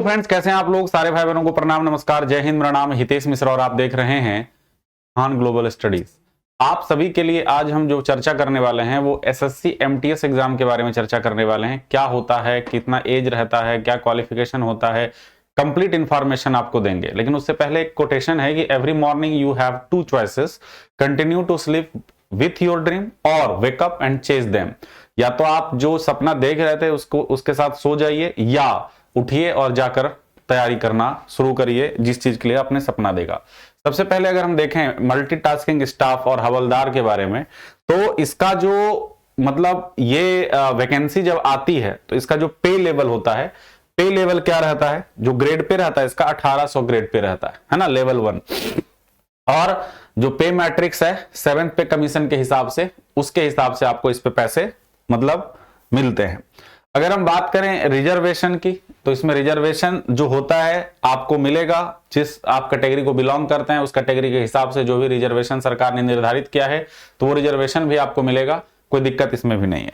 Hello friends, कैसे हैं आप लोग। सारे भाई बहनों को प्रणाम, नमस्कार, जय हिंद। मेरा नाम हितेश मिश्रा और आप देख रहे हैं खान ग्लोबल स्टडीज। आप सभी के लिए आज हम जो चर्चा करने वाले हैं वो एसएससी एमटीएस एग्जाम के बारे में चर्चा करने वाले हैं। क्या होता है, कितना एज रहता है, क्या क्वालिफिकेशन होता है, कंप्लीट इंफॉर्मेशन आपको देंगे। लेकिन उससे पहले एक कोटेशन है कि every morning you have two choices, continue to sleep with your dream और wake up and chase them. या तो आप जो सपना देख रहे थे उसको उसके साथ सो जाइए, या उठिए और जाकर तैयारी करना शुरू करिए जिस चीज के लिए आपने सपना देखा। सबसे पहले अगर हम देखें मल्टीटास्किंग स्टाफ और हवलदार के बारे में, तो इसका जो मतलब ये वैकेंसी जब आती है तो इसका जो पे लेवल होता है, पे लेवल क्या रहता है, जो ग्रेड पे रहता है इसका 1800 ग्रेड पे रहता है ना, लेवल 1। और जो पे मैट्रिक्स है 7th पे कमीशन के हिसाब से, उसके हिसाब से आपको इस पे पैसे मतलब मिलते हैं। अगर हम बात करें रिजर्वेशन की, तो इसमें रिजर्वेशन जो होता है आपको मिलेगा, जिस आप कैटेगरी को बिलोंग करते हैं उस कैटेगरी के हिसाब से जो भी रिजर्वेशन सरकार ने निर्धारित किया है तो वो रिजर्वेशन भी आपको मिलेगा, कोई दिक्कत इसमें भी नहीं है।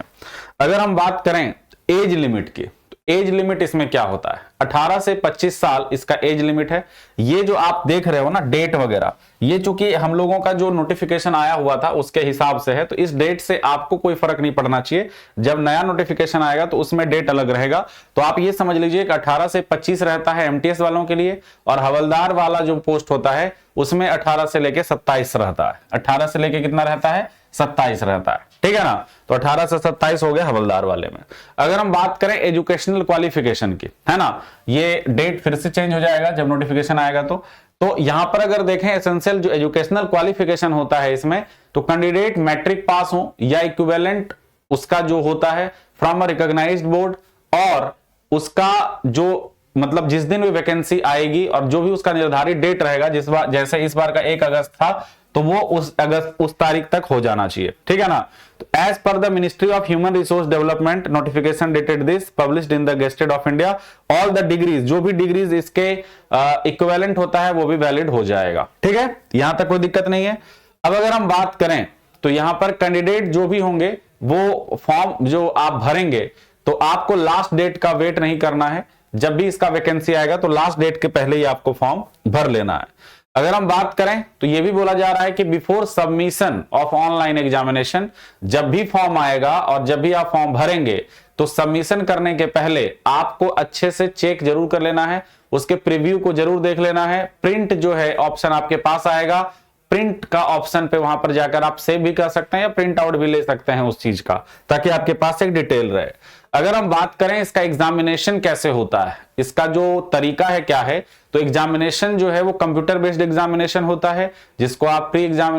अगर हम बात करें एज लिमिट की, एज लिमिट इसमें क्या होता है, 18 से 25 साल इसका एज लिमिट है। ये जो आप देख रहे हो ना डेट वगैरह, ये चूंकि हम लोगों का जो नोटिफिकेशन आया हुआ था उसके हिसाब से है, तो इस डेट से आपको कोई फर्क नहीं पड़ना चाहिए। जब नया नोटिफिकेशन आएगा तो उसमें डेट अलग रहेगा। तो आप ये समझ लीजिए कि 18 से 25 रहता है एमटीएस वालों के लिए, और हवलदार वाला जो पोस्ट होता है उसमें 18 से लेके 27 रहता है। 18 से लेके कितना रहता है, 27 रहता है, ठीक है ना। तो 18 से 27 हो गया हवलदार वाले में। अगर हम बात करें एजुकेशनल क्वालिफिकेशन की, है ना, ये डेट फिर से चेंज हो जाएगा जब नोटिफिकेशन आएगा। तो यहां पर अगर देखें एसेंशियल जो एजुकेशनल क्वालिफिकेशन होता है इसमें, तो कैंडिडेट मैट्रिक पास हो या इक्विवेलेंट उसका जो होता है फ्रॉम अ रिकॉग्नाइज्ड बोर्ड, और उसका जो मतलब जिस दिन भी वैकेंसी आएगी और जो भी उसका निर्धारित डेट रहेगा, जिस बार जैसे इस बार का 1 अगस्त था तो वो उस तारीख तक हो जाना चाहिए, ठीक है ना। तो as per the ministry of human resource development notification dated this published in the gazette of India, all the degrees, जो भी डिग्रीज इसके इक्विवेलेंट होता है वो भी वैलिड हो जाएगा, ठीक है, यहां तक कोई दिक्कत नहीं है। अब अगर हम बात करें तो यहां पर कैंडिडेट जो भी होंगे वो फॉर्म जो आप भरेंगे तो आपको लास्ट डेट का वेट नहीं करना है। जब भी इसका वैकेंसी आएगा तो लास्ट डेट के पहले ही आपको फॉर्म भर लेना है। अगर हम बात करें तो यह भी बोला जा रहा है कि before submission of online examination, जब भी फॉर्म आएगा और जब भी आप फॉर्म भरेंगे तो सबमिशन करने के पहले आपको अच्छे से चेक जरूर कर लेना है, उसके प्रीव्यू को जरूर देख लेना है। प्रिंट जो है ऑप्शन आपके पास आएगा, प्रिंट का ऑप्शन पे वहां पर जाकर आप सेव भी कर सकते हैं या प्रिंट आउट भी ले सकते हैं उस चीज का, ताकि आपके पास एक डिटेल रहे। अगर हम बात करें इसका एग्जामिनेशन कैसे होता है, इसका जो तरीका है क्या है, तो एग्जामिनेशन जो है वो कंप्यूटर बेस्ड एग्जामिनेशन होता है, जिसको आप प्री एग्जाम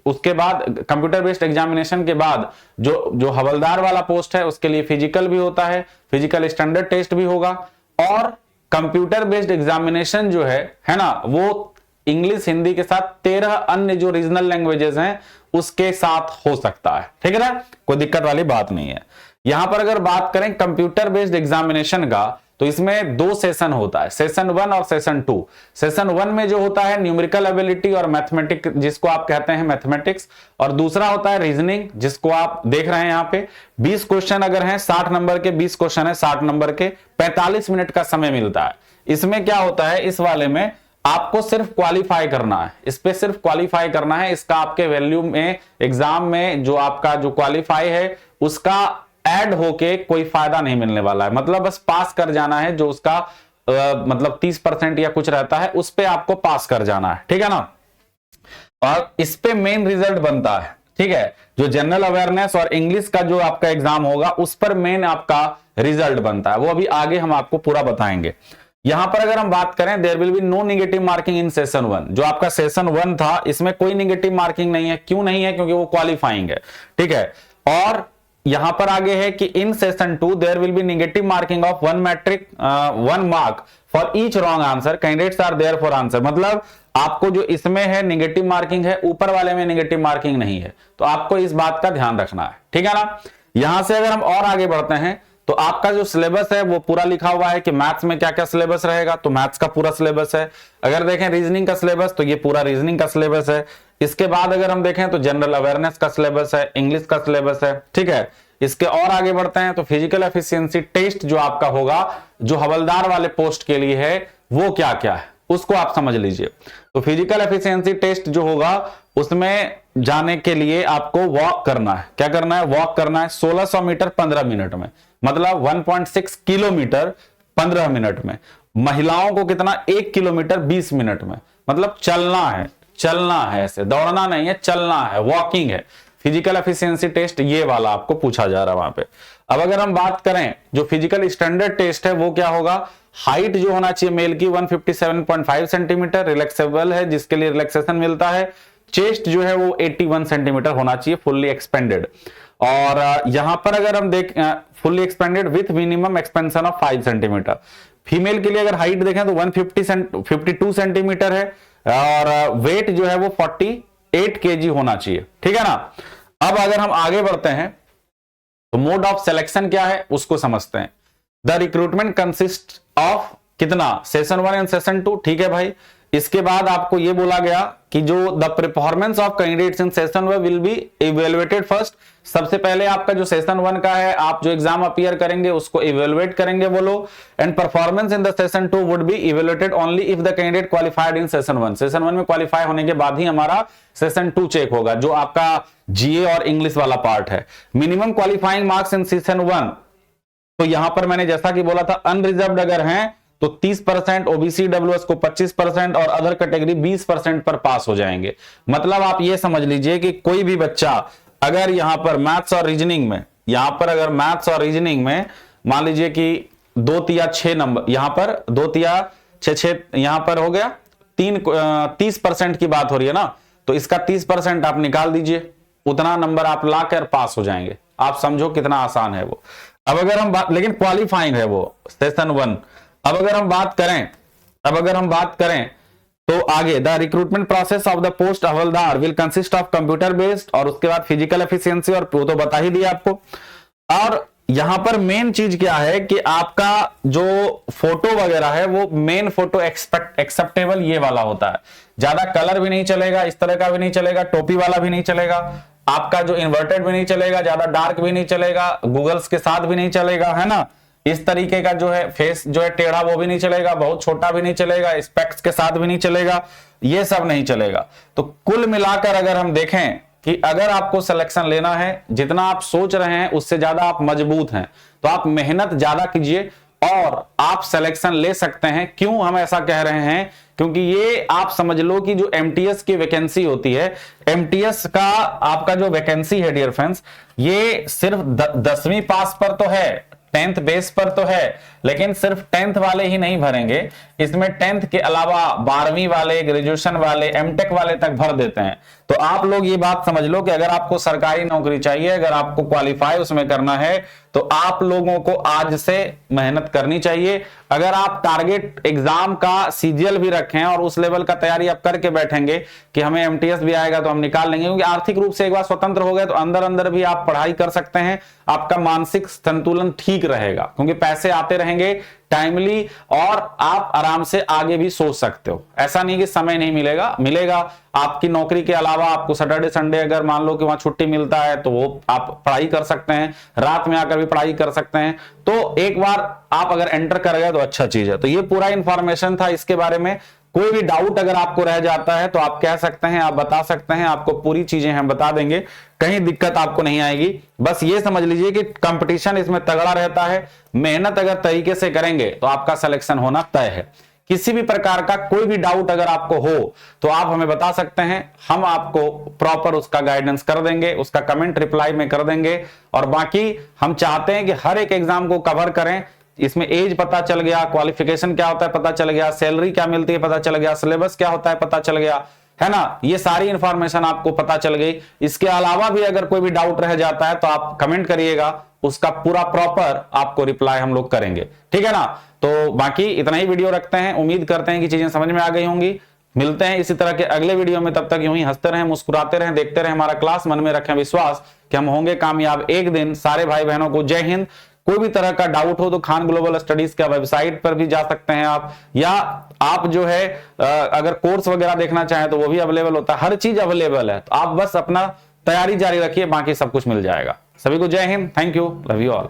उसके बाद कंप्यूटर बेस्ड एग्जामिनेशन के बाद जो हवलदार वाला पोस्ट है उसके लिए फिजिकल भी होता है, फिजिकल स्टैंडर्ड टेस्ट भी होगा। और कंप्यूटर बेस्ड एग्जामिनेशन जो है ना, वो इंग्लिश हिंदी के साथ 13 अन्य जो रीजनल लैंग्वेजेस हैं उसके साथ हो सकता है, ठीक है ना, कोई दिक्कत वाली बात नहीं है। यहां पर अगर बात करें कंप्यूटर बेस्ड एग्जामिनेशन का, तो इसमें 2 सेशन होता है, सेशन 1 और सेशन 2। सेशन 1 में जो होता है न्यूमेरिकल एबिलिटी और मैथमेटिक्स, जिसको आप कहते हैं मैथमेटिक्स, और दूसरा होता है रीजनिंग, जिसको आप देख रहे हैं यहां पे 20 क्वेश्चन अगर हैं, 60 नंबर के 20 क्वेश्चन है, 60 नंबर के 45 मिनट का समय मिलता है। इसमें क्या होता है, इस वाले में आपको सिर्फ क्वालिफाई करना है, इस पे सिर्फ क्वालिफाई करना है। इसका आपके वैल्यू में एग्जाम में जो आपका जो क्वालिफाई है उसका ऐड होके कोई फायदा नहीं मिलने वाला है, मतलब बस पास कर जाना है। जो उसका मतलब 30% या कुछ रहता है उस पे आपको पास कर जाना है, ठीक है ना। और इस पे मेन रिजल्ट बनता है, ठीक है, जो जनरल अवेयरनेस और इंग्लिश का जो आपका एग्जाम होगा उस पर मेन आपका रिजल्ट बनता है, वो अभी आगे हम आपको पूरा बताएंगे। यहां पर अगर हम बात करें there will be no negative marking in session 1। जो आपका सेशन 1 था इसमें कोई नेगेटिव मार्किंग नहीं है। क्यों नहीं है, क्योंकि वो क्वालिफाइंग है, ठीक है। और यहां पर आगे है कि in session 2 there will be negative marking of 1 mark for each wrong answer, candidates are there for answer. मतलब आपको जो इसमें है नेगेटिव मार्किंग है, ऊपर वाले में नेगेटिव मार्किंग नहीं है, तो आपको इस बात का ध्यान रखना है, ठीक है ना। यहां से अगर हम और आगे बढ़ते हैं तो आपका जो सिलेबस है वो पूरा लिखा हुआ है कि मैथ्स में क्या क्या सिलेबस रहेगा, तो मैथ्स का पूरा सिलेबस है। अगर देखें रीजनिंग का सिलेबस तो ये पूरा रीजनिंग का सिलेबस है। इसके बाद अगर हम देखें तो जनरल अवेयरनेस का सिलेबस है, इंग्लिश का सिलेबस है, ठीक है। इसके और आगे बढ़ते हैं तो फिजिकल एफिशिएंसी टेस्ट जो आपका होगा, जो हवलदार वाले पोस्ट के लिए है, वो क्या क्या है उसको आप समझ लीजिए। तो फिजिकल एफिशिएंसी टेस्ट जो होगा उसमें जाने के लिए आपको वॉक करना है। क्या करना है? वॉक करना है 1600 मीटर 15 मिनट में, मतलब 1.6 किलोमीटर 15 मिनट में। महिलाओं को कितना? 1 किलोमीटर 20 मिनट में, मतलब चलना है, चलना है, ऐसे दौड़ना नहीं है, चलना है, वॉकिंग है। फिजिकल एफिशिएंसी टेस्ट ये वाला आपको पूछा जा रहा है वहां पे। अब अगर हम बात करें जो फिजिकल स्टैंडर्ड टेस्ट है वो क्या होगा? हाइट जो होना चाहिए मेल की 157.5 सेंटीमीटर, रिलैक्सेबल है जिसके लिए रिलैक्सेशन मिलता है। चेस्ट जो है वो 81 सेंटीमीटर होना चाहिए, फुल्ली एक्सपेंडेड। और यहां पर अगर हम देख fully expanded with minimum expansion of 5 centimetre. Female के लिए अगर हाइट देखें तो 152 सेंटीमीटर है और वेट जो है वो 48 केजी होना चाहिए, ठीक है ना। अब अगर हम आगे बढ़ते हैं तो मोड ऑफ सिलेक्शन क्या है उसको समझते हैं। द रिक्रूटमेंट कंसिस्ट ऑफ कितना? सेशन 1 एंड सेशन 2, ठीक है भाई। इसके बाद आपको यह बोला गया कि जो the performance of candidates in session 1 will be evaluated first. सबसे पहले आपका जो सेशन 1 का है, आप जो एग्जाम अपीयर करेंगे उसको इवेलुएट करेंगे वो लोग। And performance in the session 2 would be evaluated only if the candidate qualified in session 1। Session 1 में क्वालिफाई होने के बाद ही हमारा सेशन 2 चेक होगा, जो आपका जीए और इंग्लिश वाला पार्ट है। Minimum qualifying marks in session 1, तो यहां पर मैंने जैसा कि बोला था अनरिजर्व्ड अगर हैं तो 30%, ओबीसी डब्ल्यूएस को 25% और अदर कैटेगरी 20% पर पास हो जाएंगे। मतलब आप ये समझ लीजिए कि कोई भी बच्चा अगर यहां पर मैथ्स और रीजनिंग में, यहां पर अगर मैथ्स और रीजनिंग में मान लीजिए कि 2 या 6 नंबर, यहां पर 2 या 6 यहां पर हो गया 30% की बात हो रही है ना, तो इसका 30% आप निकाल दीजिए, उतना नंबर आप लाकर पास हो जाएंगे। आप समझो कितना आसान है वो। अब अगर हम बात, लेकिन क्वालिफाइंग है वो सेशन 1। अब अगर हम बात करें तो आगे the recruitment process of the post havildar will consist of computer based, और उसके बाद फिजिकल एफिशिएंसी, और वो तो बता ही दिया आपको। और यहां पर मेन चीज क्या है कि आपका जो फोटो वगैरह है वो मेन फोटो एक्सेप्टेबल ये वाला होता है। ज्यादा कलर भी नहीं चलेगा, इस तरह का भी नहीं चलेगा, टोपी वाला भी नहीं चलेगा, आपका जो इन्वर्टेड भी नहीं चलेगा, ज्यादा डार्क भी नहीं चलेगा, गूगल्स के साथ भी नहीं चलेगा, है ना। इस तरीके का जो है फेस जो है टेढ़ा वो भी नहीं चलेगा, बहुत छोटा भी नहीं चलेगा, स्पेक्स के साथ भी नहीं चलेगा, ये सब नहीं चलेगा। तो कुल मिलाकर अगर हम देखें कि अगर आपको सिलेक्शन लेना है, जितना आप सोच रहे हैं उससे ज्यादा आप मजबूत हैं, तो आप मेहनत ज्यादा कीजिए और आप सिलेक्शन ले सकते हैं। क्यों हम ऐसा कह रहे हैं? क्योंकि ये आप समझ लो कि जो एमटीएस की वैकेंसी होती है, एमटीएस का आपका जो वैकेंसी है डियर फ्रेंड्स, ये सिर्फ 10वीं पास पर तो है, 10th बेस पर तो है, लेकिन सिर्फ 10th वाले ही नहीं भरेंगे, इसमें 10th के अलावा 12वीं वाले, ग्रेजुएशन वाले, एमटेक वाले तक भर देते हैं। तो आप लोग ये बात समझ लो कि अगर आपको सरकारी नौकरी चाहिए, अगर आपको क्वालिफाई उसमें करना है, तो आप लोगों को आज से मेहनत करनी चाहिए। अगर आप टारगेट एग्जाम का सीजीएल भी रखें और उस लेवल का तैयारी आप करके बैठेंगे कि हमें एमटीएस भी आएगा तो हम निकाल लेंगे, क्योंकि आर्थिक रूप से एक बार स्वतंत्र हो गए तो अंदर अंदर भी आप पढ़ाई कर सकते हैं, आपका मानसिक संतुलन ठीक रहेगा, क्योंकि पैसे आते रहेंगे टाइमली और आप आराम से आगे भी सोच सकते हो। ऐसा नहीं कि समय नहीं मिलेगा। आपकी नौकरी के अलावा आपको सैटरडे संडे अगर मान लो कि वहां छुट्टी मिलता है तो वो आप पढ़ाई कर सकते हैं, रात में आकर भी पढ़ाई कर सकते हैं। तो एक बार आप अगर एंटर कर गए तो अच्छा चीज है। तो ये पूरा इंफॉर्मेशन था इसके बारे में। कोई भी डाउट अगर आपको रह जाता है तो आप कह सकते हैं, आप बता सकते हैं, आपको पूरी चीजें हम बता देंगे, कहीं दिक्कत आपको नहीं आएगी। बस ये समझ लीजिए कि कंपटीशन इसमें तगड़ा रहता है, मेहनत अगर तरीके से करेंगे तो आपका सिलेक्शन होना तय है। किसी भी प्रकार का कोई भी डाउट अगर आपको हो तो आप हमें बता सकते हैं, हम आपको प्रॉपर उसका गाइडेंस कर देंगे, उसका कमेंट रिप्लाई में कर देंगे। और बाकी हम चाहते हैं कि हर एक एग्जाम को कवर करें, इसमें एज पता चल गया, क्वालिफिकेशन क्या होता है पता चल गया, सैलरी क्या मिलती है पता चल गया, सिलेबस क्या होता है पता चल गया, है ना, ये सारी इंफॉर्मेशन आपको पता चल गई। इसके अलावा भी अगर कोई भी डाउट रह जाता है तो आप कमेंट करिएगा, उसका पूरा प्रॉपर आपको रिप्लाई हम लोग करेंगे, ठीक है ना। तो बाकी इतना ही वीडियो रखते हैं, उम्मीद करते हैं कि चीजें समझ में आ गई होंगी। मिलते हैं इसी तरह के अगले वीडियो में, तब तक यूं ही हंसते रहें, मुस्कुराते रहें, देखते रहें हमारा क्लास, मन में रखें विश्वास कि हम होंगे कामयाब एक दिन। सारे भाई बहनों को जय हिंद। कोई भी तरह का डाउट हो तो खान ग्लोबल स्टडीज का वेबसाइट पर भी जा सकते हैं आप, या आप जो है अगर कोर्स वगैरह देखना चाहें तो वो भी अवेलेबल होता है, हर चीज अवेलेबल है। तो आप बस अपना तैयारी जारी रखिए, बाकी सब कुछ मिल जाएगा। सभी को जय Hind, thank you, love you all.